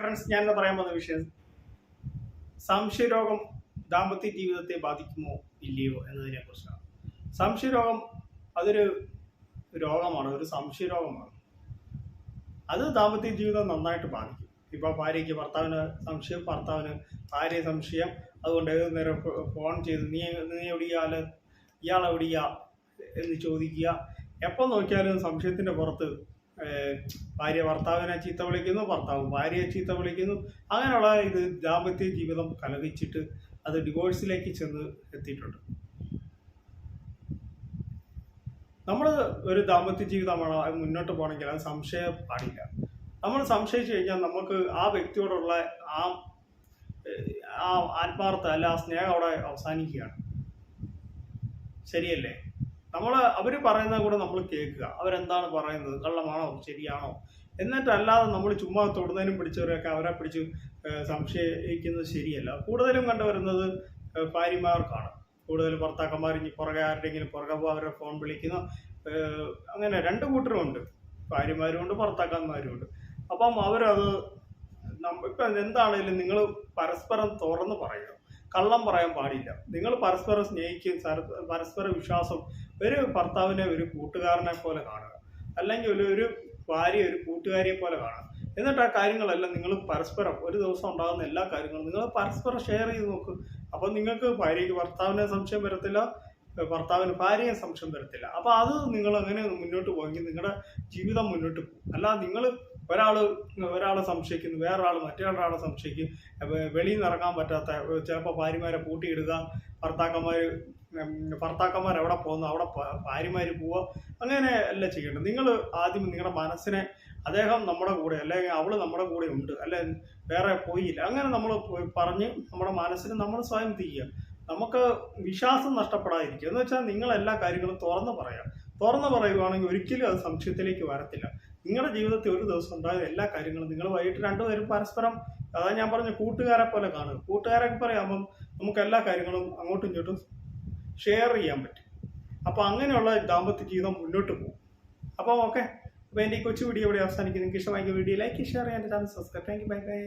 Friends, ഞാനിന്ന് പറയാൻ പോകുന്ന വിഷയം സംശയരോഗം ദാമ്പത്യ ജീവിതത്തെ ബാധിക്കുമോ ഇല്ലയോ എന്നതിനെ കുറിച്ചാണ്. സംശയരോഗം അതൊരു രോഗമാണ്, ഒരു സംശയരോഗമാണ്. അത് ദാമ്പത്യ ജീവിതം നന്നായിട്ട് ബാധിക്കും. ഇപ്പോൾ ഭാര്യയ്ക്ക് ഭർത്താവിന് സംശയം, ഭർത്താവിന് ഭാര്യ സംശയം. അതുകൊണ്ട് ഏത് നേരം ഫോൺ ചെയ്ത് നീ എവിടെയാല്, ഇയാൾ എവിടെയാ എന്ന് ചോദിക്കുക. എപ്പോൾ നോക്കിയാലും സംശയത്തിൻ്റെ പുറത്ത് ഭാര്യ ഭർത്താവിനെ ചീത്ത വിളിക്കുന്നു, ഭർത്താവ് ഭാര്യയെ ചീത്ത വിളിക്കുന്നു. അങ്ങനെയുള്ള ഇത് ദാമ്പത്യ ജീവിതം കലഹിച്ചിട്ട് അത് ഡിവോഴ്സിലേക്ക് ചെന്ന് എത്തിയിട്ടുണ്ട്. നമ്മൾ ഒരു ദാമ്പത്യ ജീവിതമാണ് മുന്നോട്ട് പോകണമെങ്കിൽ അത് സംശയം പാടില്ല. നമ്മൾ സംശയിച്ചു കഴിഞ്ഞാൽ നമുക്ക് ആ വ്യക്തിയോടുള്ള ആ ആത്മാർത്ഥ അല്ല ആ സ്നേഹം അവിടെ അവസാനിക്കുകയാണ്. ശരിയല്ലേ? അവർ പറയുന്നത് കൂടെ നമ്മൾ കേൾക്കുക. അവരെന്താണ് പറയുന്നത്, കള്ളമാണോ ശരിയാണോ എന്നിട്ടല്ലാതെ നമ്മൾ ചുമ്മാ തൊടുന്നതിനും പിടിച്ചവരൊക്കെ അവരെ പിടിച്ച് സംശയിക്കുന്നത് ശരിയല്ല. കൂടുതലും കണ്ടുവരുന്നത് ഭാര്യമാർക്കാണ്. കൂടുതൽ ഭർത്താക്കന്മാർ പുറകെ ആരുടെയെങ്കിലും പുറകെ അവരെ ഫോൺ വിളിക്കുന്നു. അങ്ങനെ രണ്ട് കൂട്ടരുമുണ്ട്, ഭാര്യമാരുമുണ്ട് ഭർത്താക്കന്മാരുമുണ്ട്. അപ്പം അവരത് ഇപ്പം എന്താണെങ്കിലും നിങ്ങൾ പരസ്പരം തുറന്ന് പറയുക, കള്ളം പറയാൻ പാടില്ല. നിങ്ങൾ പരസ്പരം സ്നേഹിക്കുകയും പരസ്പര വിശ്വാസം ഒരു ഭർത്താവിനെ ഒരു കൂട്ടുകാരനെ പോലെ കാണുക, അല്ലെങ്കിൽ ഒരു ഭാര്യ ഒരു കൂട്ടുകാരിയെ പോലെ കാണുക. എന്നിട്ട് ആ കാര്യങ്ങളെല്ലാം നിങ്ങൾ പരസ്പരം ഒരു ദിവസം ഉണ്ടാകുന്ന എല്ലാ കാര്യങ്ങളും നിങ്ങൾ പരസ്പരം ഷെയർ ചെയ്ത് നോക്കും. അപ്പം നിങ്ങൾക്ക് ഭാര്യയ്ക്ക് ഭർത്താവിനെ സംശയം വരത്തില്ല, ഭർത്താവിന് ഭാര്യയെ സംശയം വരത്തില്ല. അപ്പോൾ അത് നിങ്ങൾ അങ്ങനെ മുന്നോട്ട് പോയെങ്കിൽ നിങ്ങളുടെ ജീവിതം മുന്നോട്ട് പോകും. അല്ലാതെ നിങ്ങൾ ഒരാളെ സംശയിക്കുന്നു, വേറൊരാൾ മറ്റൊരാളെ സംശയിക്കും, വെളിയിൽ നിന്ന് ഇറങ്ങാൻ പറ്റാത്ത ചിലപ്പോൾ ഭാര്യമാരെ പൂട്ടിയിടുക, ഭർത്താക്കന്മാർ എവിടെ പോകുന്നു അവിടെ ഭാര്യമാർ പോവുക, അങ്ങനെ അല്ല ചെയ്യേണ്ടത്. നിങ്ങൾ ആദ്യം നിങ്ങളുടെ മനസ്സിനെ അദ്ദേഹം നമ്മുടെ കൂടെ അല്ലെങ്കിൽ അവൾ നമ്മുടെ കൂടെ ഉണ്ട്, അല്ലെ വേറെ പോയില്ല, അങ്ങനെ നമ്മൾ പറഞ്ഞ് നമ്മുടെ മനസ്സിന് നമ്മൾ സ്വയം ചെയ്യുക. നമുക്ക് വിശ്വാസം നഷ്ടപ്പെടാതിരിക്കുക എന്ന് വെച്ചാൽ നിങ്ങൾ എല്ലാ കാര്യങ്ങളും തുറന്ന് പറയാം. തുറന്ന് പറയുകയാണെങ്കിൽ ഒരിക്കലും അത് സംശയത്തിലേക്ക് വരത്തില്ല. നിങ്ങളുടെ ജീവിതത്തിൽ ഒരു ദിവസം ഉണ്ടായ എല്ലാ കാര്യങ്ങളും നിങ്ങൾ വൈകിട്ട് രണ്ടുപേരും പരസ്പരം, അതാ ഞാൻ പറഞ്ഞ കൂട്ടുകാരെ പോലെ കാണുക. കൂട്ടുകാരൊക്കെ പറയാകുമ്പം നമുക്ക് എല്ലാ കാര്യങ്ങളും അങ്ങോട്ടും ഇങ്ങോട്ടും ഷെയർ ചെയ്യാൻ പറ്റും. അപ്പോൾ അങ്ങനെയുള്ള ദാമ്പത്യ ജീവിതം മുന്നോട്ട് പോകും. അപ്പോൾ ഓക്കെ, അപ്പോൾ എൻ്റെ ഈ കൊച്ചു വീഡിയോ ഇവിടെ അവസാനിക്കും. നിങ്ങൾക്ക് ഇഷ്ടമായെങ്കിൽ വീഡിയോ ലൈക്ക്, ഷെയർ ചെയ്യാൻ, channel subscribe. Thank you, bye bye.